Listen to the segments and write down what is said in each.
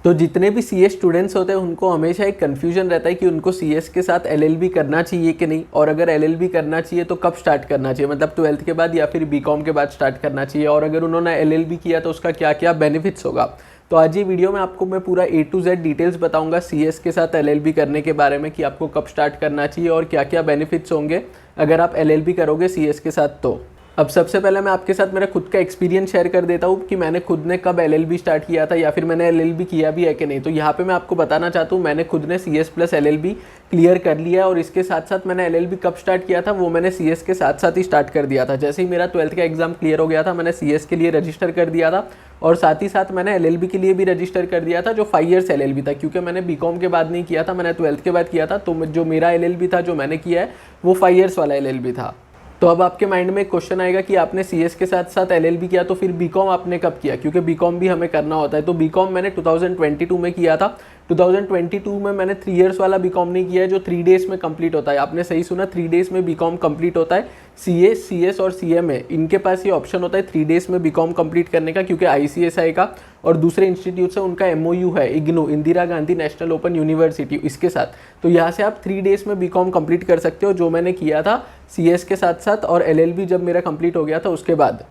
तो जितने भी सीए स्टूडेंट्स होते हैं उनको हमेशा एक कन्फ्यूजन रहता है कि उनको सीएस के साथ एलएलबी करना चाहिए कि नहीं, और अगर एलएलबी करना चाहिए तो कब स्टार्ट करना चाहिए, मतलब 12th के बाद या फिर बीकॉम के बाद स्टार्ट करना चाहिए, और अगर उन्होंने एलएलबी किया तो उसका क्या क्या बेनिफिट्स होगा। तो आज ये वीडियो में आपको मैं पूरा A to Z डिटेल्स बताऊंगा सीएस के साथ एलएलबी करने के बारे में, कि आपको कब स्टार्ट करना चाहिए और क्या क्या बेनिफिट्स होंगे अगर आप एलएलबी करोगे सीएस के साथ। तो अब सबसे पहले मैं आपके साथ मेरा खुद का एक्सपीरियंस शेयर कर देता हूँ कि मैंने खुद ने कब एलएलबी स्टार्ट किया था या फिर मैंने एलएलबी किया भी है कि नहीं। तो यहाँ पे मैं आपको बताना चाहता हूँ मैंने खुद ने सीएस प्लस एलएलबी क्लियर कर लिया है, और इसके साथ साथ मैंने एलएलबी कब स्टार्ट किया था वो मैंने सीएस के साथ साथ ही स्टार्ट कर दिया था। जैसे ही मेरा 12th का एग्जाम क्लियर हो गया था मैंने सीएस के लिए रजिस्टर कर दिया था, और साथ ही साथ मैंने एलएलबी के लिए भी रजिस्टर कर दिया था जो 5 ईयर्स एलएलबी था, क्योंकि मैंने बीकॉम के बाद नहीं किया था, मैंने 12th के बाद किया था। तो जो मेरा एलएलबी था जो मैंने किया है वो 5 ईयर्स वाला एलएलबी था। तो अब आपके माइंड में एक क्वेश्चन आएगा कि आपने सीएस के साथ साथ एलएलबी किया तो फिर बीकॉम आपने कब किया, क्योंकि बीकॉम भी हमें करना होता है। तो बीकॉम मैंने 2022 में किया था। 2022 में मैंने 3 ईयर्स वाला बीकॉम नहीं किया है जो 3 डेज में कंप्लीट होता है। आपने सही सुना, 3 डेज में बीकॉम कंप्लीट होता है। सीए, सीएस और सीएमए इनके पास ये ऑप्शन होता है 3 डेज में बीकॉम कंप्लीट करने का, क्योंकि आईसीएसआई का और दूसरे इंस्टीट्यूट से उनका एमओयू है, IGNOU Indira Gandhi national open university, इसके साथ। तो यहाँ से आप 3 डेज में बीकॉम कंप्लीट कर सकते हो, जो मैंने किया था सीएस के साथ साथ, और एलएलबी जब मेरा कंप्लीट हो गया था उसके बाद।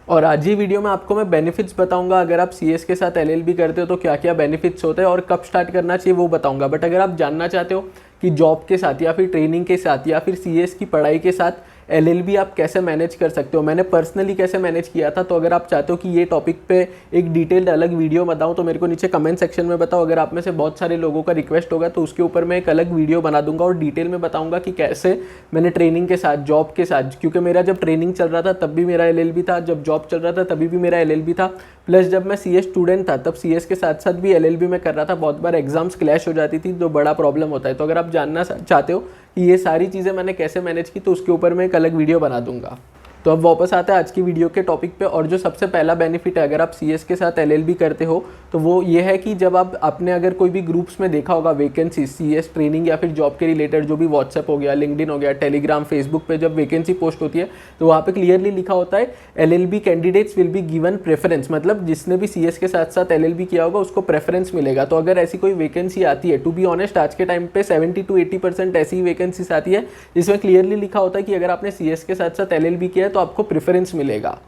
और आज ही वीडियो में आपको मैं बेनिफिट्स बताऊंगा, अगर आप सीएस के साथ एलएलबी करते हो तो क्या क्या बेनिफिट्स होते हैं और कब स्टार्ट करना चाहिए वो बताऊंगा। बट अगर आप जानना चाहते हो कि जॉब के साथ या फिर ट्रेनिंग के साथ या फिर सीएस की पढ़ाई के साथ एलएलबी आप कैसे मैनेज कर सकते हो, मैंने पर्सनली कैसे मैनेज किया था, तो अगर आप चाहते हो कि ये टॉपिक पे एक डिटेल्ड अलग वीडियो बताऊं तो मेरे को नीचे कमेंट सेक्शन में बताओ। अगर आप में से बहुत सारे लोगों का रिक्वेस्ट होगा तो उसके ऊपर मैं एक अलग वीडियो बना दूंगा और डिटेल में बताऊंगा कि कैसे मैंने ट्रेनिंग के साथ, जॉब के साथ, क्योंकि मेरा जब ट्रेनिंग चल रहा था तब भी मेरा एलएलबी था, जब जॉब चल रहा था तभी भी मेरा एलएलबी था, प्लस जब मैं सीएस स्टूडेंट था तब सीएस के साथ साथ भी एलएलबी में कर रहा था। बहुत बार एग्जाम्स क्लैश हो जाती थी, जो बड़ा प्रॉब्लम होता है। तो अगर आप जानना चाहते हो कि ये सारी चीज़ें मैंने कैसे मैनेज की तो उसके ऊपर मैं एक अलग वीडियो बना दूंगा। तो अब वापस आते हैं आज की वीडियो के टॉपिक पे, और जो सबसे पहला बेनिफिट है अगर आप सीएस के साथ एलएलबी करते हो तो वो ये है कि जब आपने अगर कोई भी ग्रुप्स में देखा होगा वैकेंसी सीएस ट्रेनिंग या फिर जॉब के रिलेटेड, जो भी व्हाट्सएप हो गया, लिंक्डइन हो गया, टेलीग्राम, फेसबुक पे जब वैकेंसी पोस्ट होती है तो वहाँ पे क्लियरली लिखा होता है LLB candidates will be given preference, मतलब जिसने भी सीएस के साथ साथ एलएलबी किया होगा उसको प्रेफरेंस मिलेगा। तो अगर ऐसी कोई वैकेंसी आती है, टू बी ऑनेस्ट आज के टाइम पे 70 to 80% ऐसी वैकेंसीज आती है जिसमें क्लियरली लिखा होता है कि अगर आपने सीएस के साथ साथ एलएलबी किया है तो आपको प्रेफरेंस मिलेगा।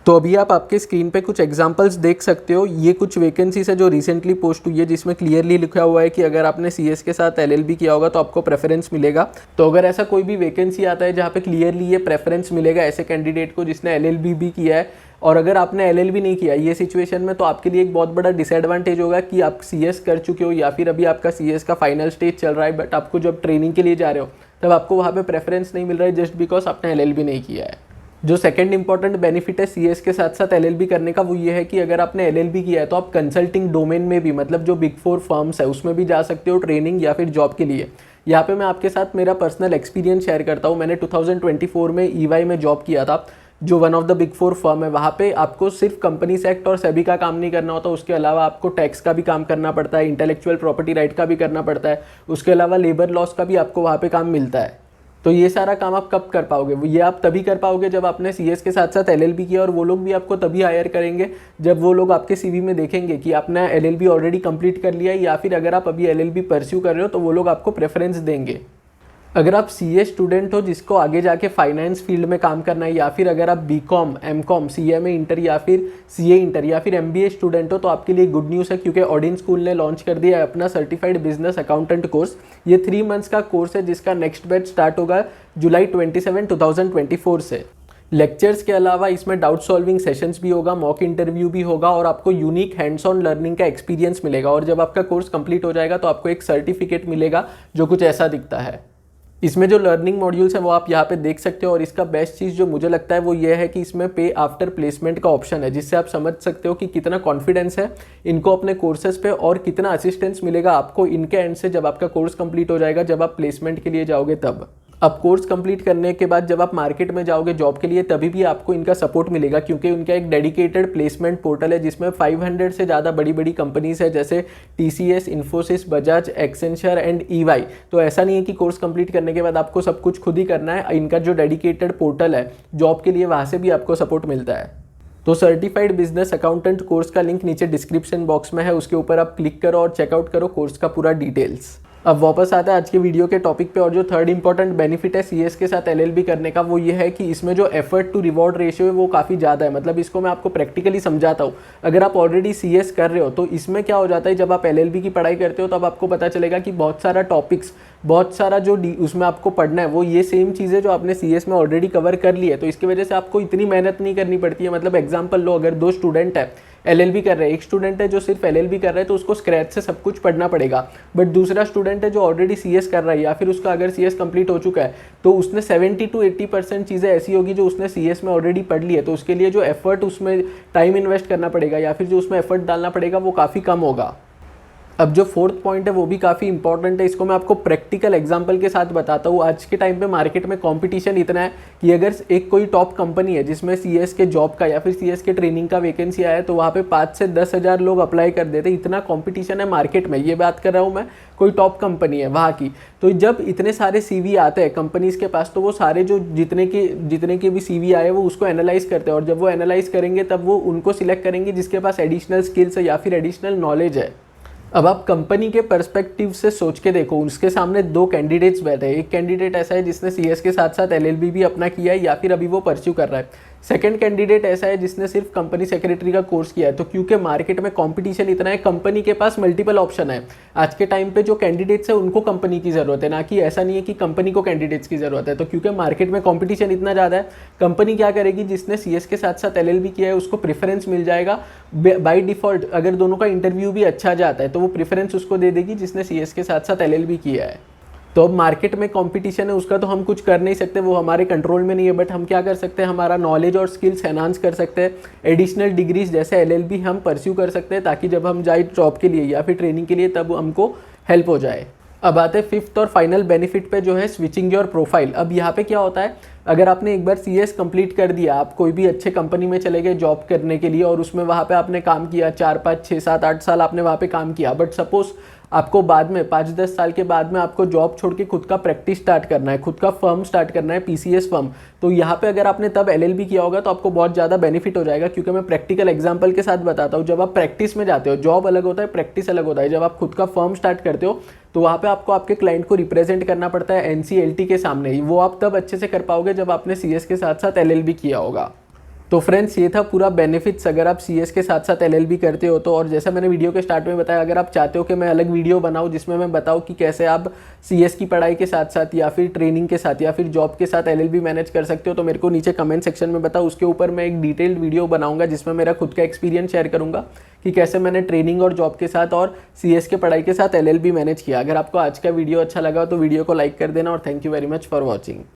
तो अभी आप आपके स्क्रीन पे कुछ एग्जांपल्स देख सकते हो, ये कुछ वैकेंसीज है जो रिसेंटली पोस्ट हुई है जिसमें क्लियरली लिखा हुआ है कि अगर आपने सीएस के साथ एलएलबी किया होगा तो आपको प्रेफरेंस मिलेगा। तो अगर ऐसा कोई भी वैकेंसी आता है जहाँ पे क्लियरली ये प्रेफरेंस मिलेगा ऐसे कैंडिडेट को जिसने एलएलबी भी किया है, और अगर आपने एलएलबी नहीं किया ये सिचुएशन में, तो आपके लिए एक बहुत बड़ा डिसएडवांटेज होगा कि आप सीएस कर चुके हो या फिर अभी आपका सीएस का फाइनल स्टेज चल रहा है, बट आपको जब ट्रेनिंग के लिए जा रहे हो तब आपको वहाँ पे प्रेफरेंस नहीं मिल रहा है जस्ट बिकॉज आपने एलएलबी नहीं किया है। जो सेकंड इंपॉर्टेंट बेनिफिट है सीएस के साथ साथ एलएलबी करने का वो ये है कि अगर आपने एलएलबी किया है तो आप कंसल्टिंग डोमेन में भी, मतलब जो बिग 4 फर्म्स है उसमें भी जा सकते हो ट्रेनिंग या फिर जॉब के लिए। यहाँ पे मैं आपके साथ मेरा पर्सनल एक्सपीरियंस शेयर करता हूँ। मैंने 2024 में EY में जॉब किया था, जो one of the big 4 firm है। वहाँ पे आपको सिर्फ कंपनीज एक्ट और सेबी का काम नहीं करना होता, उसके अलावा आपको टैक्स का भी काम करना पड़ता है, इंटेलेक्चुअल प्रॉपर्टी राइट का भी करना पड़ता है, उसके अलावा लेबर लॉस का भी आपको वहाँ पे काम मिलता है। तो ये सारा काम आप कब कर पाओगे, ये आप तभी कर पाओगे जब आपने सीएस के साथ साथ एलएलबी किया, और वो लोग भी आपको तभी हायर करेंगे जब वो लोग आपके सीवी में देखेंगे कि आपने एलएलबी ऑलरेडी कंप्लीट कर लिया है, या फिर अगर आप अभी एलएलबी परस्यू कर रहे हो तो वो लोग आपको प्रेफरेंस देंगे। अगर आप सीए स्टूडेंट हो जिसको आगे जाके फाइनेंस फील्ड में काम करना है, या फिर अगर आप बीकॉम, एमकॉम, सीएमए इंटर या फिर सीए इंटर या फिर एमबीए स्टूडेंट हो, तो आपके लिए गुड न्यूज़ है क्योंकि ऑडिन स्कूल ने लॉन्च कर दिया है अपना सर्टिफाइड बिजनेस अकाउंटेंट कोर्स। ये 3 मंथ्स का कोर्स है जिसका नेक्स्ट बैच स्टार्ट होगा जुलाई 27, 2024 से। लेक्चर्स के अलावा इसमें डाउट सॉल्विंग सेशंस भी होगा, मॉक इंटरव्यू भी होगा, और आपको यूनिक हैंड्स ऑन लर्निंग का एक्सपीरियंस मिलेगा। और जब आपका कोर्स कंप्लीट हो जाएगा तो आपको एक सर्टिफिकेट मिलेगा जो कुछ ऐसा दिखता है। इसमें जो लर्निंग मॉड्यूल्स हैं वो आप यहाँ पे देख सकते हो, और इसका बेस्ट चीज़ जो मुझे लगता है वो ये है कि इसमें पे आफ्टर प्लेसमेंट का ऑप्शन है, जिससे आप समझ सकते हो कि कितना कॉन्फिडेंस है इनको अपने कोर्सेज पे और कितना असिस्टेंस मिलेगा आपको इनके एंड से जब आपका कोर्स कंप्लीट हो जाएगा, जब आप प्लेसमेंट के लिए जाओगे तब। अब कोर्स कंप्लीट करने के बाद जब आप मार्केट में जाओगे जॉब के लिए तभी भी आपको इनका सपोर्ट मिलेगा, क्योंकि उनका एक डेडिकेटेड प्लेसमेंट पोर्टल है जिसमें 500 से ज़्यादा बड़ी बड़ी कंपनीज है जैसे TCS, Infosys, Bajaj, Accenture and EY. तो ऐसा नहीं है कि कोर्स कंप्लीट करने के बाद आपको सब कुछ खुद ही करना है। इनका जो डेडिकेटेड पोर्टल है जॉब के लिए, वहाँ से भी आपको सपोर्ट मिलता है। तो सर्टिफाइड बिजनेस अकाउंटेंट कोर्स का लिंक नीचे डिस्क्रिप्शन बॉक्स में है, उसके ऊपर आप क्लिक करो और चेकआउट करो कोर्स का पूरा डिटेल्स। अब वापस आता है आज के वीडियो के टॉपिक पे, और जो थर्ड इंपॉर्टेंट बेनिफिट है सीएस के साथ एलएलबी करने का वो ये है कि इसमें जो एफर्ट टू रिवॉर्ड रेशियो है वो काफ़ी ज़्यादा है। मतलब इसको मैं आपको प्रैक्टिकली समझाता हूँ। अगर आप ऑलरेडी सीएस कर रहे हो तो इसमें क्या हो जाता है, जब आप एलएलबी की पढ़ाई करते हो तब आपको पता चलेगा कि बहुत सारा टॉपिक्स, बहुत सारा जो उसमें आपको पढ़ना है वो ये सेम चीज़ें जो आपने सीएस में ऑलरेडी कवर कर ली है। तो इसकी वजह से आपको इतनी मेहनत नहीं करनी पड़ती है। मतलब एग्जाम्पल लो, अगर 2 स्टूडेंट है एलएलबी कर रहे हैं, एक स्टूडेंट है जो सिर्फ एलएलबी कर रहा है तो उसको स्क्रैच से सब कुछ पढ़ना पड़ेगा। बट दूसरा स्टूडेंट है जो ऑलरेडी सीएस कर रहा है या फिर उसका अगर सीएस कंप्लीट हो चुका है तो उसने 70 to 80% चीज़ें ऐसी होगी जो उसने सीएस में ऑलरेडी पढ़ ली है। तो उसके लिए जो एफर्ट उसमें टाइम इन्वेस्ट करना पड़ेगा या फिर जो उसमें एफर्ट डालना पड़ेगा वो काफ़ी कम होगा। अब जो फोर्थ पॉइंट है वो भी काफ़ी इंपॉर्टेंट है, इसको मैं आपको प्रैक्टिकल एग्जांपल के साथ बताता हूँ। आज के टाइम पे मार्केट में कंपटीशन इतना है कि अगर एक कोई टॉप कंपनी है जिसमें सीएस के जॉब का या फिर सीएस के ट्रेनिंग का वैकेंसी आया है तो वहाँ पे 5 से 10 हज़ार लोग अप्लाई कर देते। इतना कंपटीशन है मार्केट में। ये बात कर रहा हूँ मैं, कोई टॉप कंपनी है वहाँ की। तो जब इतने सारे CV आते हैं कंपनीज़ के पास तो वो सारे जो जितने के भी CV आए वो उसको एनालाइज करते हैं, और जब वो एनालाइज करेंगे तब वो उनको सिलेक्ट करेंगे जिसके पास एडिशनल स्किल्स है या फिर एडिशनल नॉलेज है। अब आप कंपनी के पर्सपेक्टिव से सोच के देखो, उसके सामने 2 कैंडिडेट्स बैठे हैं। एक कैंडिडेट ऐसा है जिसने सीएस के साथ साथ एलएलबी भी अपना किया है या फिर अभी वो परस्यू कर रहा है। सेकंड कैंडिडेट ऐसा है जिसने सिर्फ कंपनी सेक्रेटरी का कोर्स किया है। तो क्योंकि मार्केट में कंपटीशन इतना है, कंपनी के पास मल्टीपल ऑप्शन है। आज के टाइम पे जो कैंडिडेट्स है उनको कंपनी की ज़रूरत है, ना कि ऐसा नहीं है कि कंपनी को कैंडिडेट्स की ज़रूरत है। तो क्योंकि मार्केट में कंपटीशन इतना ज़्यादा है, कंपनी क्या करेगी, जिसने सीएस के साथ साथ एलएलबी किया है उसको प्रेफरेंस मिल जाएगा बाय डिफ़ॉल्ट। अगर दोनों का इंटरव्यू भी अच्छा जाता है तो वो प्रेफरेंस उसको दे देगी जिसने सीएस के साथ साथ एलएलबी किया है। तो अब मार्केट में कंपटीशन है, उसका तो हम कुछ कर नहीं सकते, वो हमारे कंट्रोल में नहीं है। बट हम क्या कर सकते हैं, हमारा नॉलेज और स्किल्स एनहांस कर सकते हैं। एडिशनल डिग्रीज जैसे एलएलबी हम परस्यू कर सकते हैं ताकि जब हम जाए जॉब के लिए या फिर ट्रेनिंग के लिए तब हमको हेल्प हो जाए। अब आते हैं फिफ्थ और फाइनल बेनिफिट पे, जो है स्विचिंग योर प्रोफाइल। अब यहाँ पे क्या होता है, अगर आपने एक बार सीएस कंप्लीट कर दिया, आप कोई भी अच्छे कंपनी में चले गए जॉब करने के लिए और उसमें वहाँ पे आपने काम किया 4, 5, 6, 7, 8 साल आपने वहाँ पे काम किया। बट सपोज आपको बाद में 5-10 साल के बाद में आपको जॉब छोड़ के खुद का प्रैक्टिस स्टार्ट करना है, खुद का फर्म स्टार्ट करना है, पीसीएस फर्म। तो यहाँ पे अगर आपने तब एलएलबी किया होगा तो आपको बहुत ज़्यादा बेनिफिट हो जाएगा। क्योंकि मैं प्रैक्टिकल एग्जांपल के साथ बताता हूँ। जब आप प्रैक्टिस में जाते हो, जॉब अलग होता है, प्रैक्टिस अलग होता है। जब आप खुद का फर्म स्टार्ट करते हो तो वहाँ पे आपको आपके क्लाइंट को रिप्रेजेंट करना पड़ता है NCLT के सामने ही। वो आप तब अच्छे से कर पाओगे जब आपने सीएस के साथ साथ एलएलबी किया होगा। तो फ्रेंड्स, ये था पूरा बेनिफिट्स अगर आप सीएस के साथ साथ एलएलबी करते हो तो। और जैसा मैंने वीडियो के स्टार्ट में बताया, अगर आप चाहते हो कि मैं अलग वीडियो बनाऊं जिसमें मैं बताऊं कि कैसे आप सीएस की पढ़ाई के साथ साथ या फिर ट्रेनिंग के साथ या फिर जॉब के साथ एलएलबी मैनेज कर सकते हो, तो मेरे को नीचे कमेंट सेक्शन में बताओ। उसके ऊपर मैं एक डिटेल्ड वीडियो बनाऊंगा जिसमें मेरा खुद का एक्सपीरियंस शेयर करूंगा कि कैसे मैंने ट्रेनिंग और जॉब के साथ और सीएस के पढ़ाई के साथ एलएलबी मैनेज किया। अगर आपको आज का वीडियो अच्छा लगा तो वीडियो को लाइक कर देना, और thank you very much for watching.